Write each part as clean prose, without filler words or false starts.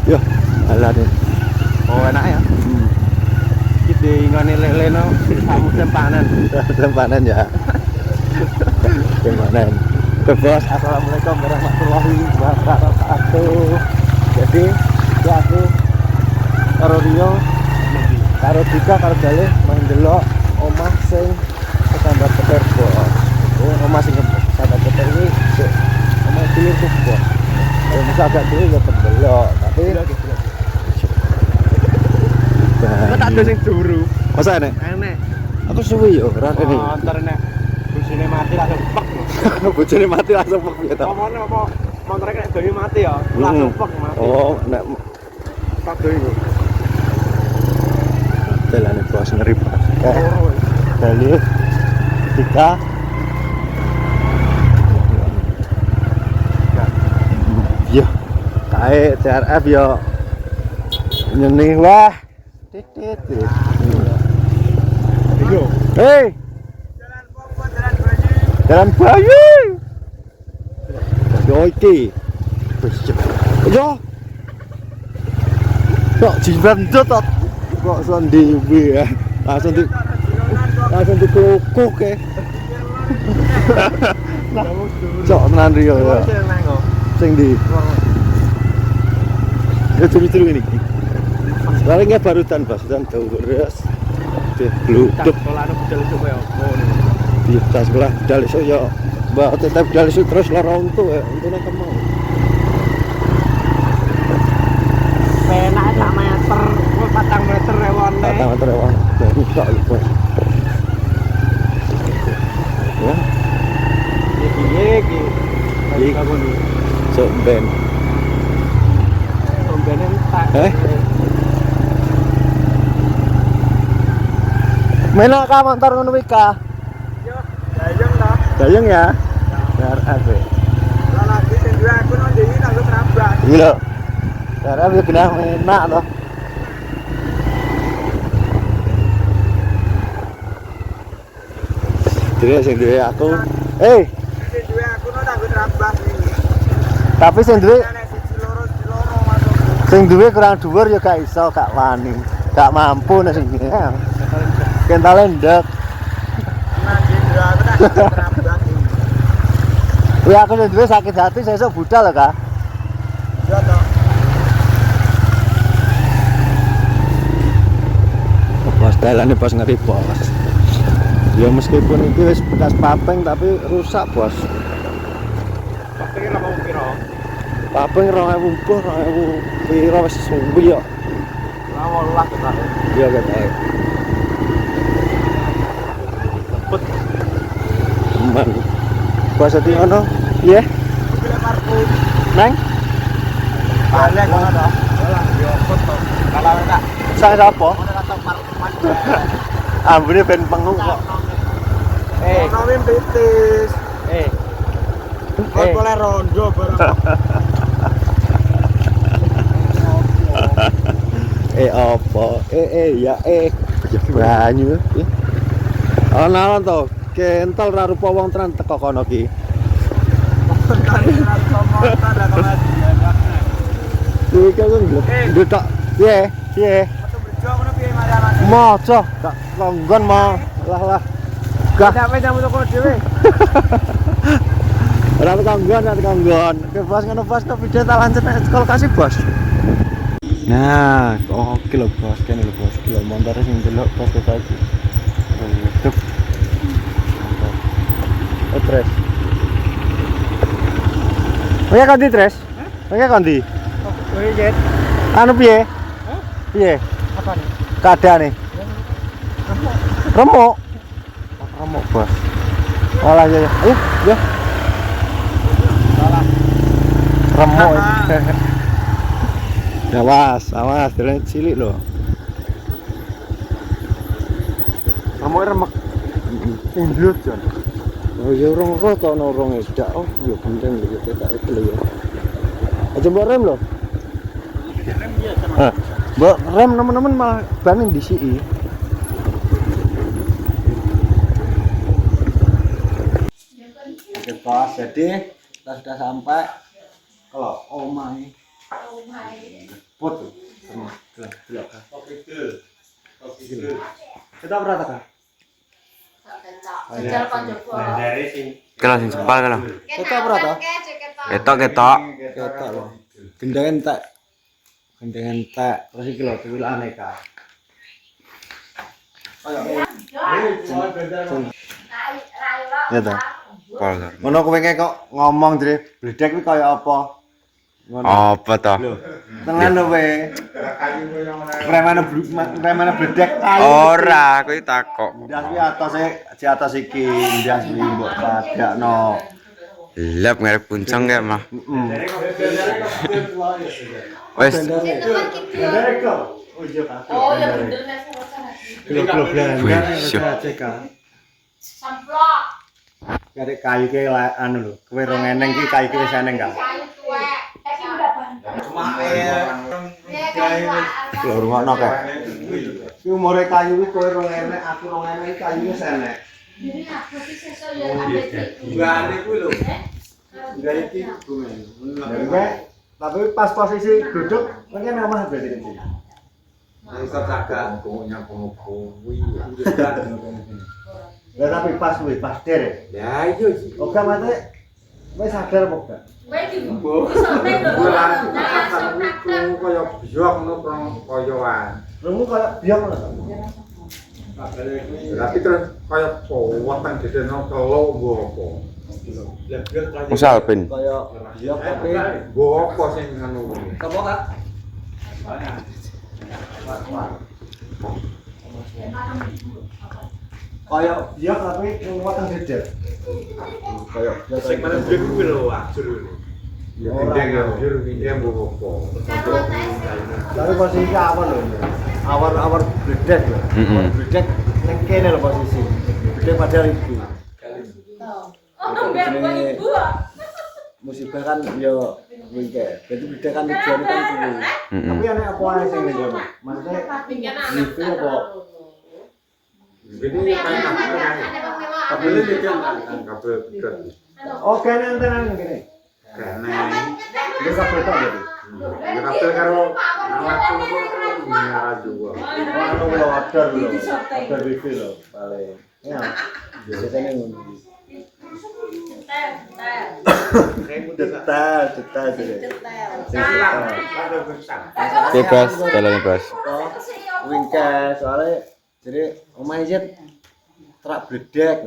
Yo, alah nih. Oh enak ya. Kita ingin lele no, kamu sempanan. Sempanan ya. Sempanan. Bos, assalamualaikum warahmatullahi wabarakatuh. Jadi, itu aku karo Rio, karo Dika, karo Galih mendelok omah sing Sambat Petir bos. Omah sing Sambat Petir ini omah dulur tuh bos. Masa agak dulu ya pendelok, tapi Kok tak ada sing duru. masa enek? Enek. Aku suwi yo, ora ini. Oh, ntar nek busine mati langsung pek. Bojone mati langsung pek ya ta. Ngomongnya apa motornya kayak doi mati ya, langsung pek mati. Oh, nek Pak doi itu. dalane bos ngeri banget. Oh, Galih, Dika, yo, kae TRF yo nyeni wah, titit. Yo. Hei, Jalan Bayu. Yo iki. Yo. Kok jibrandot kok sendi ya. Langsung dikelukuk ke. Cok tenan Rio ya. Sing ndi? Ya cumi-cumi ini. Paling nggak barudan bos, dan terus gluduk Tolane budal iso koyo ngono. di tas sekolah budal iso ya. Mbak tetap budal iso terus lorong tuh ya, untune kemau. Penak sak meter, 4 meter rewone. Mata-mata rewang. Jadi kok bos. Ya, Iki. Iki. Kamu dulu. sok ben. Rombenen tak. Menak ka motor ngono kuwi ka. Yo, dayung ta. Dayung ya. TRF. Lah lagi sing duwe aku nang ndi nang Trabas. Iki lho. TRF yo kena enak to. Jadi sing duwe aku. Sing duwe aku nang Trabas iki. Tapi sing duwe Nek siji loro masuk. sing duwe kurang dhuwur ya gak iso, gak wani. Gak mampu nek sing duwe. Kentale ndek. Nang ndi duwe aku nang Trabas iki. Ya aku sing duwe sakit hati sesuk budal lho, Kak. Yo to. Bos dalane bos ngeri bos. Ya meskipun itu wis bekas papeng tapi rusak bos. Pakte ra mau piro? Papeng 2000 buh 2000 piro wis suwi yo. Lah 18 ta. Iya kata. Cepet. Man. Bos ati ngono. Piye? Pilih parfum. Neng? Balik ngono to. Lah yo foto. Kalau enggak Sang sapa? ono kata parfum. Ambune ben pengung kok. Ono wim pitis. Kok boleh rondo barang. Apa? Ya banyu. Ana to, kental ra rupa wong tenan teko kono ki. Iki kan ndetok. Piye? Piye? Maca gak longgon mau. Lah. Gak Sampai jamu toko dhewe. ora kanggon. Oke, bos ngono bos kok video tak lanjut nek sekolah kasih bos. Nah, oke lho bos, kene lho bos. Kilo motor sing delok bos kok iki. Tuh. Tres. Oke ganti tres. Oke ganti. Oke, Jet. Anu piye? Piye? Apa nih? Keadaane? Remuk. Remuk bos. Olah ya. Ayo, ya. Salah. Remuk. Awas, jalan cilik loh. Remek. Indut jan. Oh ya orang roto no orang edak. Oh ya penting gitu tak itu loh ya. Aja mbok rem loh. Rem dia sama. Mbok rem teman-teman malah ban di sini. Oke bos, jadi kita sudah sampai kalau omai Pot. Delok. Kita berapa kan? Kalau sing sepal kalau. Kita berapa? Ketok. Ketok lho. Gendeng entek. Gendeng entek. Terus iki lho kuwi aneka. Ya ta. Pol. Ngono kowe kok ngomong Dre, bledek kuwi kaya apa? Ngono. Apa to? Tenan lho kowe. Remane bledek kayu. Ora, kuwi takok. Ndas kuwi atase di atas iki, ndas kuwi mbok padakno. Lep ngarep puncang ya mah. Wes. Oh, ya bener nek Kilo-kilo Wih, belanda syuk. cek. Samplok. Karek kayu ki anu lho, kowe rong eneng ki kayu ki wis eneng kan. Kayu tuwek. Iki udah banyak. Lho rungokno kek. Ki umure kayu ki kowe rong eneng, aku rong eneng kayu wis enek. Ini aku sih sesuk ya ambek iki. Gane kuwi lho. Enggak iki gumen. Tapi pas posisi duduk, kan omah berarti iki. Iso cagak ngomongnya kuwi. Lah tapi pas kuwi, pas der. Ya iya sih. Oke mate wis sadar apa gak? Kowe iki iso nek lho. Bulan aku kaya biok ngono koyoan. Rungu kaya biok ngono to. Tapi terus kaya weteng dedeno telo mbok apa. Usah ben. Kaya biok tapi Mbok apa sing ngono kuwi. apa Kak? Kaya biok tapi weteng deder. Kaya biok. Sing mana duwe kuwi lho ajur. Ya gendeng ajur pindah mbok apa. Tapi posisi awal lho. Awal bledek lho. Heeh. Bledek ning kene lho posisi. Bledek padahal ibu. Oh, biar gua ibu. Musibah kan yo kuwi kae. Berarti bledek kan tujuane kan kuwi. Tapi ana apa ae sing ning kono? Maksudnya itu apa? Gini kayak kabel iki kan kabel tiket. Oh, kene antenan kene. Kene. Lu kabel tok berarti. Ya kabel karo alat nyara juga. Anu lho order lho. Order wifi lho paling. Ya. Biasanya ngono. Detail. Bebas, jalan bebas. Wingkes soalnya jadi omah izet terak bledek.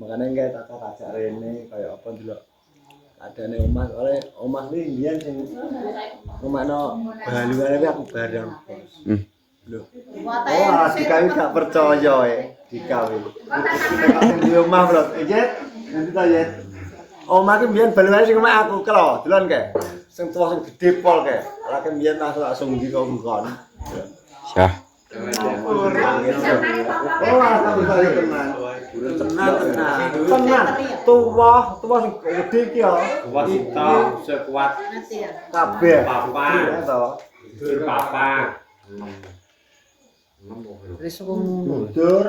Makanya enggak tak ajak rene kayak apa dulu. Adane omah soalnya omah iki mbiyen sing omakno balungane aku bareng. Lho. Oh, dikawi gak percaya dikawi. Di omah bro, izet nanti ta izet. Omah ki mbiyen balungane sing omak aku kelo, delon kae. Sing tuwa sing gedhe pol kae. Ora ki mbiyen langsung ndi kok ngkon. Syah. Oh, aku bisa tenan. Tenan. Tuwa sing gedhe iki ya. Kuat sita, sekuat Kabeh. papa. Ya to. Dur papa. Dudur.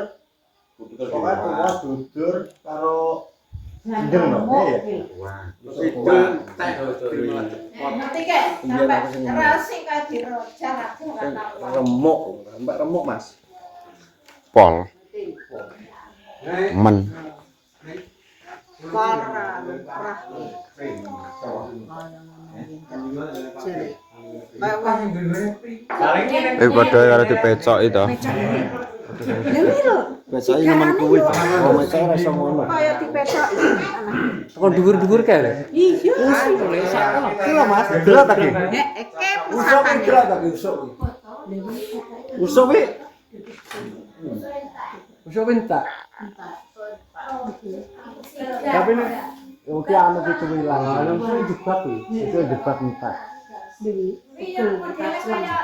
Pokoknya tuwa dudur karo gendeng lho. Ya. Wah. Itu teh Nanti ke sampai resik kae diro jarak Remuk, mbak remuk Mas. Pol. Men. parah lumrah. Padha karo dipecok itu. Biasanya nemen kuwi. Oh, macam ora iso ngono. Kaya dipecok Kok dhuwur-dhuwur kae. iya. Iki lho Mas, delok ta ki? Usuk ki Pesantren. delok ta ki usuk ki. Usuk ki. Usah minta. Tapi nek oke anu ki kuwi lah. Anu kuwi debat kuwi. Itu debat entak.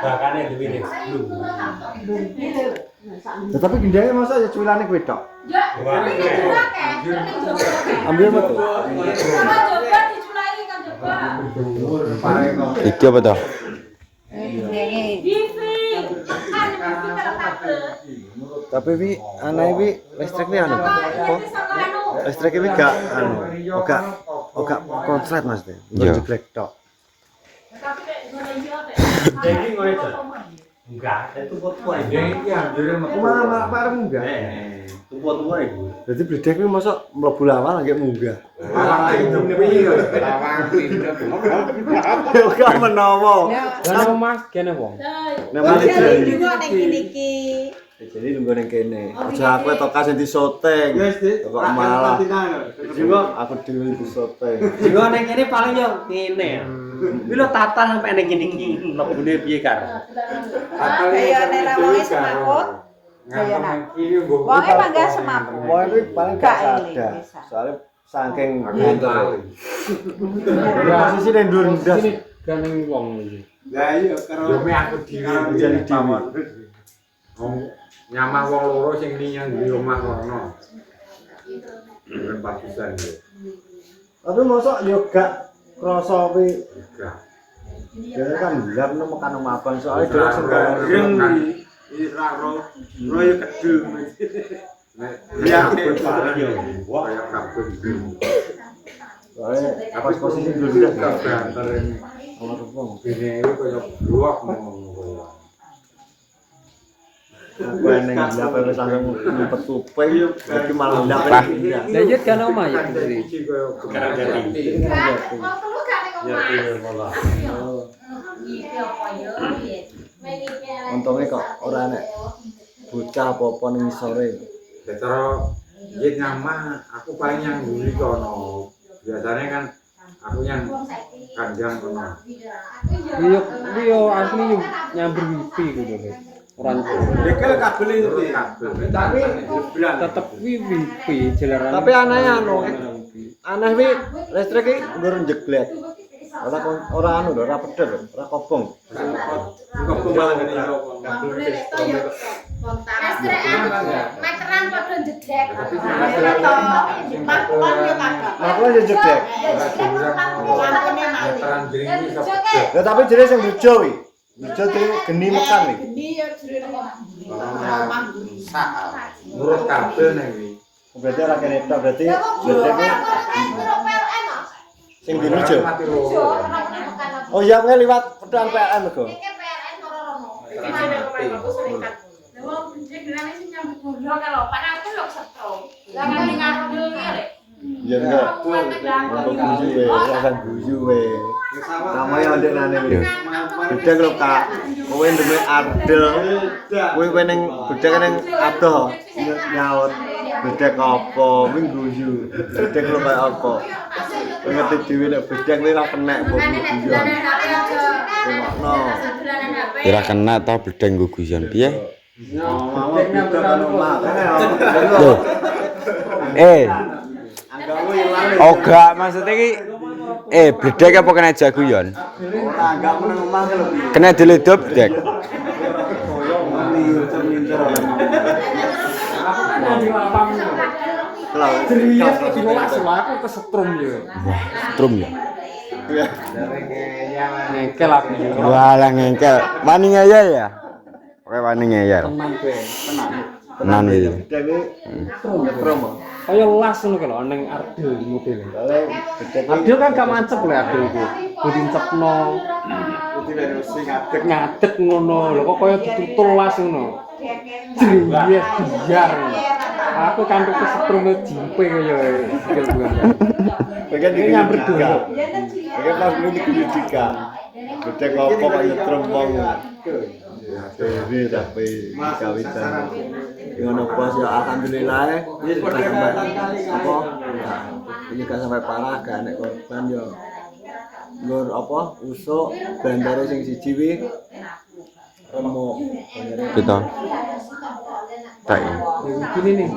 bahkan duwe nek lu. Tapi gendenge masa ya cuwilane kuwi tok. Wah. Ambil metu. Sama coba diculai kan coba. Iki apa to? Wifi. Kan wifi kalau kabel. Tapi wi anae wi listrik wi anu. Apa? Listrik wi gak anu. Oga konslet Mas. Iya. Jeglek tok. Tapi nek ngono iki Jadi ngono aja. Enggak, itu tua ini. Yang jure Malah parem munggah. tua itu. Jadi bledek kuwi mosok mlebu lawang lagi munggah. Lawang itu piye? Yo gak menawa. Lah Mas kene wong. Nemane Jadi jadi. juga ning niki. Jadi nunggu ning kene. Aja aku toka sing disoteng. Kok malah. Aku dhewe disoteng. Juga neng kene paling yo ngene ya. Kuwi lo tata sampe neng kene iki mlebune piye karo. Kayak nek wonge semakut. Wonge mangga semaput. Wong kuwi paling gak Gak eling sadar. bisa. Soale saking pinter. Posisi ning dhuwur ndas. Ganeng wong iki. Lah iya karo aku dhewe jadi pamon. Nyamah wong loro sing liyan di omah kono. Ben padusan yo. Tapi mosok yo gak krasa kuwi Enggak. ya kan gelap nemu kan maban soalnya dhewe sembarang. Ira ro yo kedul. Iya, yo. Wah, ya kabeh. Soalnya Tapi pas posisi posisi dhuwur dulu ndas. kabeh antaren Ono wong. ini koyo blok ngono. Aku ning gelap wis langsung ngumpet kuping iki malah gelap. Lah iya kan omah ya. Iki koyo Mau gara-gara telu gak ning omah. Untungnya kok ora nek bocah apa-apa ning sore. Ya cara yen nyamah aku paling yang nguri kono. Biasanya kan aku yang kandang kono. Kuwi yo asli yo nyamber wifi kuwi lho. Ora Dekel kabel itu kabel. Tapi bulan tetep wifi jelaran. Tapi anehnya anu, aneh wi listrik iki nggur njeglek. Ora anu lho, ora pedher, ora kobong. kok malah ngene yo kabel listrik. Meteran padha jedek. Makon yo kagak. Makanya yo jeglek. Meteran jering iso pedher. Ya tapi jere sing bojo wi. Bojo iki geni mekan wi. Geni yo jere Nurut kabel nek iki. Berarti ora kene tok berarti listrik iki sing di bojo. Mati loro. Oh iya nge liwat pedang PLN mergo. Ya enggak. Guyu we, langsung guyu we. Namanya ndek nane wi. Bedek lho Kak. Kowe ndeme ardel. Kowe ning bedek ning adoh nyaut. Bedek apa? Kuwi guyu. Bedek lho kaya apa? Kowe ngerti dhewe nek bedek kuwi ora kenek apa guyon. Ngono. ora kena ta bledeng gugusan piye? Mau bedek kan omah. Loh. Anggamu ilang. Oh gak maksudnya iki bledek apa kena jaguyon? Ora anggamu nang omah ki lho. Kena diledop bledek. Minter-minter ora. aku kesetrum yo. Strum ya. Iya. Ngekel aku yo. Walah ngengkel. Wani ngeyel ya? Oke wani ngeyel. Teman kowe, tenang. Tenan iki. Bedek kuwi promo. Kaya las ngono ki lho ning Ardil modele. Soale bedek kuwi Ardil kan gak mancep lho Ardil iku. Kudu cepno. Ngadeg ngono lho kok kaya ditutul las ngono. Jriyes biar. Aku kan kesetrum jimpe kaya sikil kuwi. bagian Ini nyamber dulu. Bagian pas ini dika. Bedek apa kok nyetrum wong. Dewe tapi kawitan. Ngono bos ya alhamdulillah gak sampai apa? Ini gak sampai parah gak nek korban yo. Nggur apa? Usuk bandare sing siji wi remuk. Kita. Tak. Gini nih.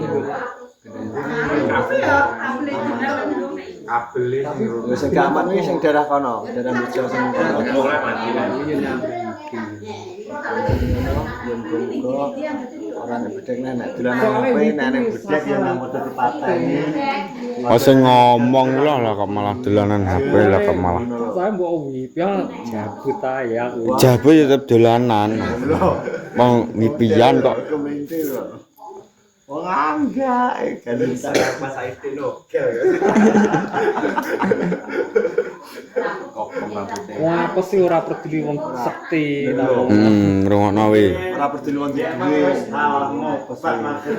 Kabel sing Wis sing gak aman wi sing daerah kono, daerah Bojo sing orang bedek nek dolanan HP nek bedek ya nang dadi pateni. Oh sing ngomong lah kok malah dolanan HP lah kok malah. Saya mbok wipi jabut ae aku. Jabu ya tetep dolanan. Mau ngipian kok. Keminti kok. Wong angga kan Mas Aidin oke. Wong apa sih ora peduli wong sekti ta wong. Ngrungokno we. Ora peduli wong duwe salahmu Pak Matur.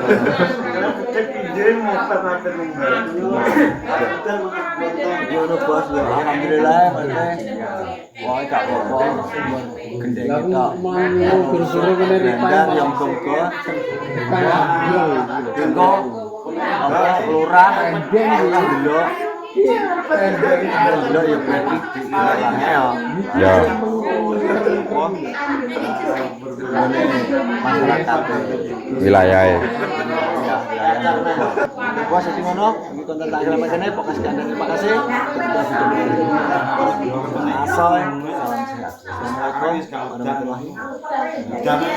Yo bos yo alhamdulillah mate. Wah gak apa-apa. Gendeng Lah tok. mau guru-guru kene Bandar yang bongko. Bongko. Apa lurah delok. Delok yo kritik di ilange ya. Ya. Masyarakat Wilayahe. Puas di mono, ini konten tak kira kene pokoknya sekian dan terima kasih. Asoy. Assalamualaikum warahmatullahi wabarakatuh.